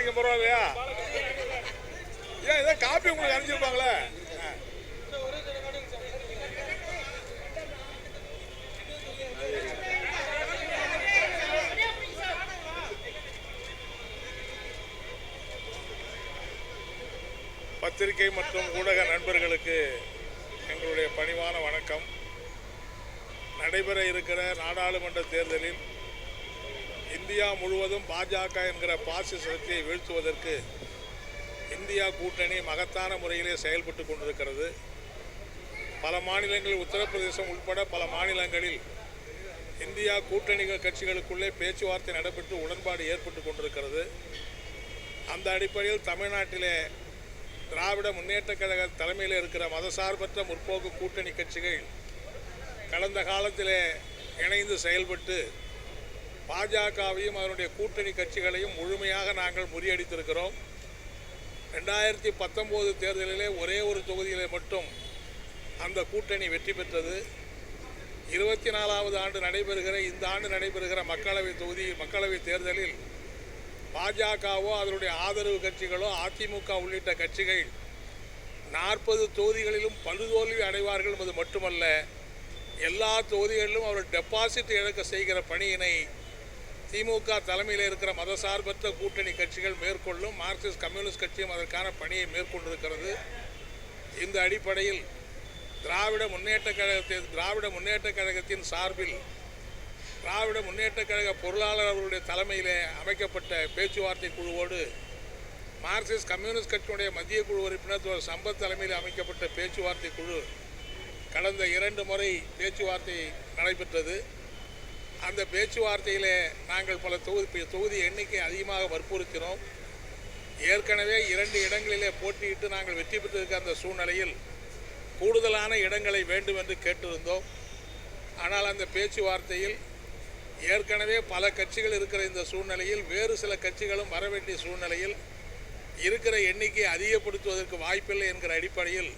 பாலசிங்கம் பரவாயில்லையா? ஏன் இதை காப்பி உங்களுக்கு அனுப்பிச்சிருப்பாங்களே? பத்திரிகை மற்றும் ஊடக நண்பர்களுக்கு எங்களுடைய பணிவான வணக்கம். நடைபெற இருக்கிற நாடாளுமன்ற தேர்தலில் இந்தியா முழுவதும் பாஜக என்கிற பாசிச சக்தியை வீழ்த்துவதற்கு இந்தியா கூட்டணி மகத்தான முறையிலே செயல்பட்டு கொண்டிருக்கிறது. பல மாநிலங்களில், உத்தரப்பிரதேசம் உட்பட பல மாநிலங்களில் இந்தியா கூட்டணி கட்சிகளுக்குள்ளே பேச்சுவார்த்தை நடைபெற்று உடன்பாடு ஏற்பட்டு கொண்டிருக்கிறது. அந்த அடிப்படையில் தமிழ்நாட்டிலே திராவிட முன்னேற்றக் கழக தலைமையில் இருக்கிற மதசார்பற்ற முற்போக்கு கூட்டணி கட்சிகள் கடந்த காலத்திலே இணைந்து செயல்பட்டு பாஜகவையும் அதனுடைய கூட்டணி கட்சிகளையும் முழுமையாக நாங்கள் முறியடித்திருக்கிறோம். 2019 தேர்தலிலே ஒரே ஒரு தொகுதியிலே மட்டும் அந்த கூட்டணி வெற்றி பெற்றது. 24வது ஆண்டு நடைபெறுகிற இந்த ஆண்டு நடைபெறுகிற மக்களவை தேர்தலில் பாஜகவோ அதனுடைய ஆதரவு கட்சிகளோ அதிமுக உள்ளிட்ட கட்சிகள் 40 தொகுதிகளிலும் படுதோல்வி அடைவார்கள் என்பது மட்டுமல்ல, எல்லா தொகுதிகளிலும் அவர் டெபாசிட் இழக்க செய்கிற பணியினை திமுக தலைமையில் இருக்கிற மதசார்பற்ற கூட்டணி கட்சிகள் மேற்கொள்ளும். மார்க்சிஸ்ட் கம்யூனிஸ்ட் கட்சியும் அதற்கான பணியை மேற்கொண்டிருக்கிறது. இந்த அடிப்படையில் திராவிட முன்னேற்றக் கழகத்தின் சார்பில் திராவிட முன்னேற்றக் கழக பொருளாளர் அவர்களுடைய தலைமையிலே அமைக்கப்பட்ட பேச்சுவார்த்தை குழுவோடு மார்க்சிஸ்ட் கம்யூனிஸ்ட் கட்சியினுடைய மத்திய குழு உறுப்பினர் சம்பத் தலைமையில் அமைக்கப்பட்ட பேச்சுவார்த்தை குழு கடந்த 2 முறை பேச்சுவார்த்தை நடைபெற்றது. அந்த பேச்சுவார்த்தையிலே நாங்கள் பல தொகுதி எண்ணிக்கை அதிகமாக வற்புறுத்தினோம். ஏற்கனவே 2 இடங்களிலே போட்டியிட்டு நாங்கள் வெற்றி பெற்றிருக்க அந்த சூழ்நிலையில் கூடுதலான இடங்களை வேண்டும் என்று கேட்டிருந்தோம். ஆனால் அந்த பேச்சுவார்த்தையில் ஏற்கனவே பல கட்சிகள் இருக்கிற இந்த சூழ்நிலையில் வேறு சில கட்சிகளும் வர வேண்டிய சூழ்நிலையில் இருக்கிற எண்ணிக்கையை அதிகப்படுத்துவதற்கு வாய்ப்பில்லை என்கிற அடிப்படையில்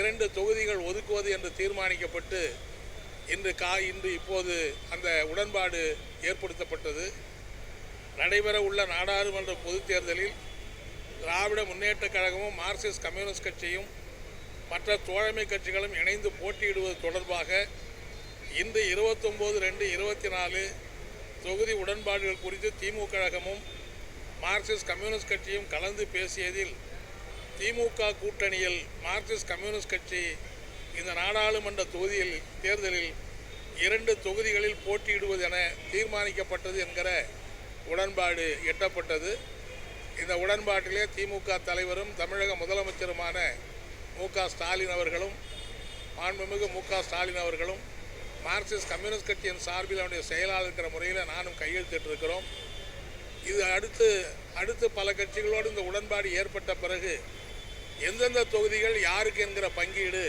2 தொகுதிகள் ஒதுக்குவது என்று தீர்மானிக்கப்பட்டு இப்போது அந்த உடன்பாடு ஏற்படுத்தப்பட்டது. நடைபெற உள்ள நாடாளுமன்ற பொதுத் தேர்தலில் திராவிட முன்னேற்றக் கழகமும் மார்க்சிஸ்ட் கம்யூனிஸ்ட் கட்சியும் மற்ற தோழமை கட்சிகளும் இணைந்து போட்டியிடுவது தொடர்பாக இன்று 29/2/24 தொகுதி உடன்பாடுகள் குறித்து திமுக கழகமும் மார்க்சிஸ்ட் கம்யூனிஸ்ட் கட்சியும் கலந்து பேசியதில் திமுக கூட்டணியில் மார்க்சிஸ்ட் கம்யூனிஸ்ட் கட்சி இந்த நாடாளுமன்ற தேர்தலில் 2 தொகுதிகளில் போட்டியிடுவது என தீர்மானிக்கப்பட்டது என்கிற உடன்பாடு எட்டப்பட்டது. இந்த உடன்பாட்டிலே திமுக தலைவரும் தமிழக முதலமைச்சருமான ஸ்டாலின் அவர்களும் மாண்புமிகு ஸ்டாலின் அவர்களும் மார்க்சிஸ்ட் கம்யூனிஸ்ட் கட்சியின் சார்பில் அவருடைய செயலாளர் இருக்கிற முறையில் நானும் கையெழுத்திட்டிருக்கிறோம். இது அடுத்து பல கட்சிகளோடு இந்த உடன்பாடு ஏற்பட்ட பிறகு எந்தெந்த தொகுதிகள் யாருக்கு என்கிற பங்கீடு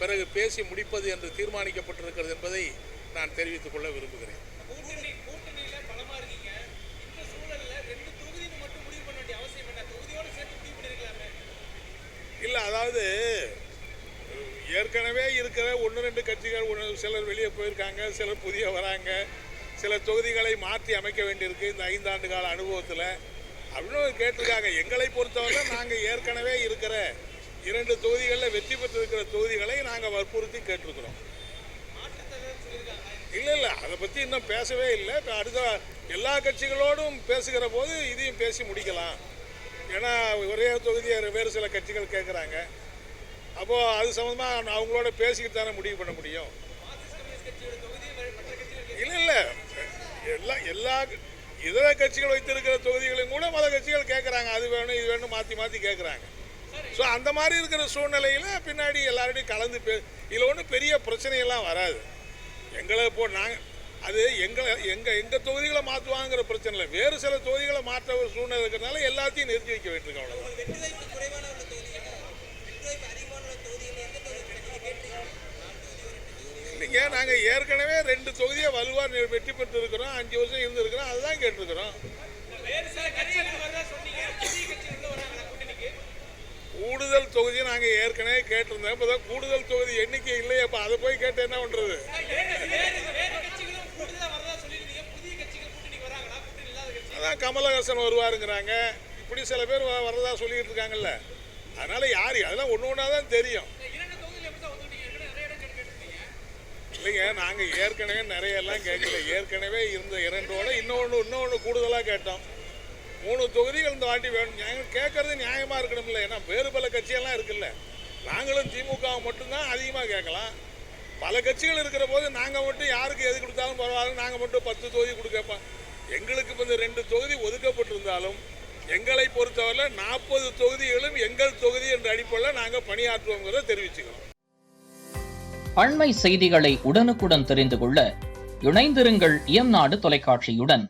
பிறகு பேசி முடிப்பது என்று தீர்மானிக்கப்பட்டிருக்கிறது என்பதை நான் தெரிவித்துக் கொள்ள விரும்புகிறேன். இல்லை, அதாவது ஏற்கனவே இருக்கிற 1-2 கட்சிகள் சிலர் வெளியே போயிருக்காங்க, சிலர் புதிய வராங்க, சில தொகுதிகளை மாற்றி அமைக்க வேண்டியிருக்கு இந்த 5 ஆண்டு கால அனுபவத்தில் அப்படின்னு கேட்டிருக்காங்க. எங்களை பொறுத்தவரை நாங்கள் ஏற்கனவே இருக்கிற 2 தொகுதிகளில் வெற்றி பெற்றிருக்கிற தொகுதிகளை நாங்கள் வற்புறுத்தி கேட்டிருக்கிறோம். இல்லை, அதை பற்றி இன்னும் பேசவே இல்லை. அடுத்த எல்லா கட்சிகளோடும் பேசுகிற போது இதையும் பேசி முடிக்கலாம். ஏன்னா ஒரே தொகுதியை வேறு சில கட்சிகள் கேட்குறாங்க. அப்போது அது சம்மந்தமாக அவங்களோட பேசிக்கிட்டு தானே முடிவு பண்ண முடியும். இல்லை, எல்லா இதர கட்சிகள் வைத்திருக்கிற தொகுதிகளையும் கூட மத கட்சிகள் கேட்குறாங்க. அது வேணும் இது வேணும் மாற்றி கேட்குறாங்க. ஸோ அந்த மாதிரி இருக்கிற சூழ்நிலையில் பின்னாடி எல்லாரோடையும் கலந்து இதில் ஒன்றும் பெரிய பிரச்சனையெல்லாம் வராது. எங்களை நாங்கள் அது எங்கள் தொகுதிகளை மாற்றுவாங்கிற பிரச்சனை இல்லை. வேறு சில தொகுதிகளை மாற்ற ஒரு சூழ்நிலை இருக்கிறதுனால எல்லாத்தையும் நிறுத்தி வைக்க வேண்டியிருக்கோம். அவ்வளோதான். இல்லைங்க, நாங்கள் ஏற்கனவே 2 தொகுதியை வலுவாக வெற்றி பெற்று இருக்கிறோம். 5 வருஷம் இருந்திருக்கிறோம். அதுதான் கேட்டிருக்கிறோம். கூடுதல் தொகுதி நாங்கள் ஏற்கனவே கேட்டிருந்தோம். இப்போ தான் கூடுதல் தொகுதி எண்ணிக்கை இல்லையே, அப்போ அதை போய் கேட்டு என்ன பண்ணுறது? தான் கமலஹாசன் வருவாருங்கிறாங்க. இப்படி சில பேர் வரதா சொல்லிட்டு இருக்காங்கல்ல. அதனால யார் அதெல்லாம் ஒன்று ஒன்றா தான் தெரியும். இல்லைங்க, நாங்கள் ஏற்கனவே நிறைய எல்லாம் கேட்கல. ஏற்கனவே இருந்த 2ஓட இன்னொன்று கூடுதலாக கேட்டோம். 3 தொகுதிகள் இந்த வாட்டி வேணும். நாங்கள் கேட்கறது நியாயமாக இருக்கணும்ல. ஏன்னா வேறு பல கட்சியெல்லாம் இருக்குல்ல. நாங்களும் திமுகவை மட்டும்தான் அதிகமாக கேட்கலாம். பல கட்சிகள் இருக்கிற போது நாங்கள் மட்டும் யாருக்கு எது கொடுத்தாலும் பரவாயில்ல, நாங்கள் மட்டும் 10 தொகுதி கொடுக்கப்போம். எங்களுக்கு இப்போ இந்த 2 தொகுதி ஒதுக்கப்பட்டிருந்தாலும் எங்களை பொறுத்தவரை 40 தொகுதிகளும் எங்கள் தொகுதி என்ற அடிப்படையில் நாங்கள் பணியாற்றுவோங்கிறத தெரிவிச்சுக்கிறோம். அண்மை செய்திகளை உடனுக்குடன் தெரிந்து கொள்ள இணைந்திருங்கள் இயம்நாடு தொலைக்காட்சியுடன்.